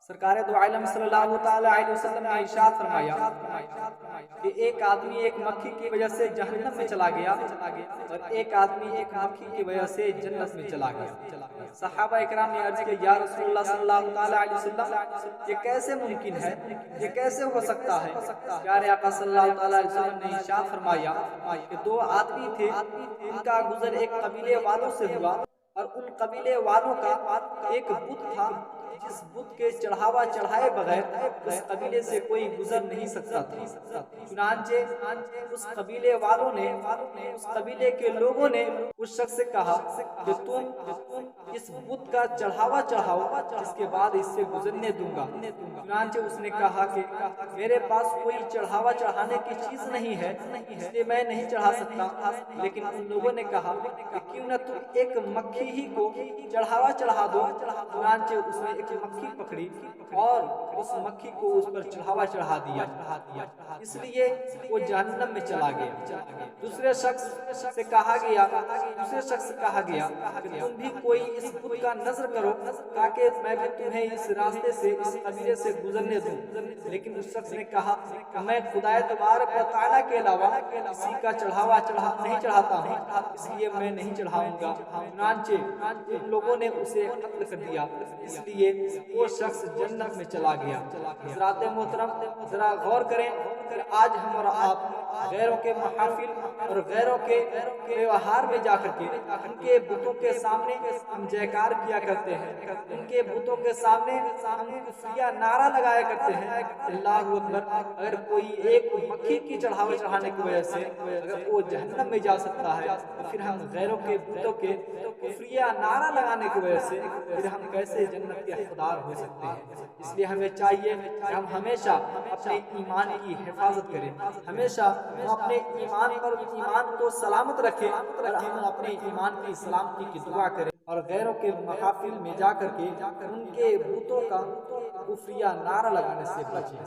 سرکار دو عالم صلی اللہ تعالی علیہ وسلم نے ارشاد فرمایا کہ ایک آدمی ایک مکھی کی وجہ سے جہنم میں چلا گیا اور ایک آدمی ایک مکھی کی وجہ سے جنت میں چلا گیا۔ صحابہ اکرام نے عرض کیا یا رسول اللہ صلی اللہ تعالی علیہ وسلم، یہ کیسے ممکن ہے، یہ کیسے ہو سکتا ہے؟ پیارے آقا صلی اللہ تعالی علیہ وسلم نے ارشاد فرمایا کہ دو آدمی تھے، ان کا گزر ایک قبیلے والوں سے ہوا اور ان قبیلے والوں کا ایک بت تھا جس بت کے چڑھاوا چڑھائے بغیر اس قبیلے سے کوئی گزر نہیں سکتا تھا۔ چنانچہ اس قبیلے والوں نے، اس قبیلے کے لوگوں نے اس شخص سے کہا کہ تم اس بت کا چڑھاوا چڑھاؤ، اس کے بعد اس سے گزرنے دوں گا۔ چنانچہ اس نے کہا کہ میرے پاس کوئی چڑھاوا چڑھانے کی چیز نہیں ہے، اس لیے میں نہیں چڑھا سکتا۔ لیکن ان لوگوں نے کہا کہ کیوں نہ تم ایک مکھی ہی کو چڑھاوا چڑھا دو۔ چنانچہ اس نے ایک مکھی پکڑی اور اس مکھی کو اس پر چڑھاوا چڑھا دیا، اس لیے وہ جہنم میں چلا گیا۔ دوسرے شخص سے کہا گیا کہ تم بھی کوئی اس بت کا نذر کرو تاکہ میں بھی تمہیں اس راستے سے، اس قبیلے سے گزرنے دوں۔ لیکن اس شخص نے کہا کہ میں خدائے تبارک و تعالیٰ کے علاوہ کسی کا چڑھاوا نہیں چڑھاتا ہوں، اس لیے میں نہیں چڑھاؤں گا۔ چنانچہ ان لوگوں نے اسے قتل کر دیا، اس لیے وہ شخص جنت میں چلا گیا۔ حضرات محترم، ذرا غور کریں کہ آج ہم اور آپ غیروں کے محافل اور غیروں کے تہوار میں جا کر کے ان کے بتوں کے سامنے ہم جیکار کیا کرتے ہیں، ان کے بتوں کے سامنے ہم کفریہ نعرہ لگایا کرتے ہیں اللہ اکبر۔ اگر کوئی ایک مکھی کی چڑھاوا چڑھانے کی وجہ سے اگر وہ جہنم میں جا سکتا ہے تو پھر ہم غیروں کے بتوں کے کفریہ نعرہ لگانے کی وجہ سے پھر ہم کیسے جنت کے حقدار ہو سکتے ہیں؟ اس لیے ہمیں چاہیے کہ ہم ہمیشہ اپنے ایمان کی حفاظت کریں، ہمیشہ ہم اپنے ایمان پر ایمان کو سلامت رکھیں اور ہم اپنے ایمان کی سلامتی کی دعا کریں اور غیروں کے محافل میں جا کر کے ان کے بتوں کا کفریہ نعرہ لگانے سے بچیں۔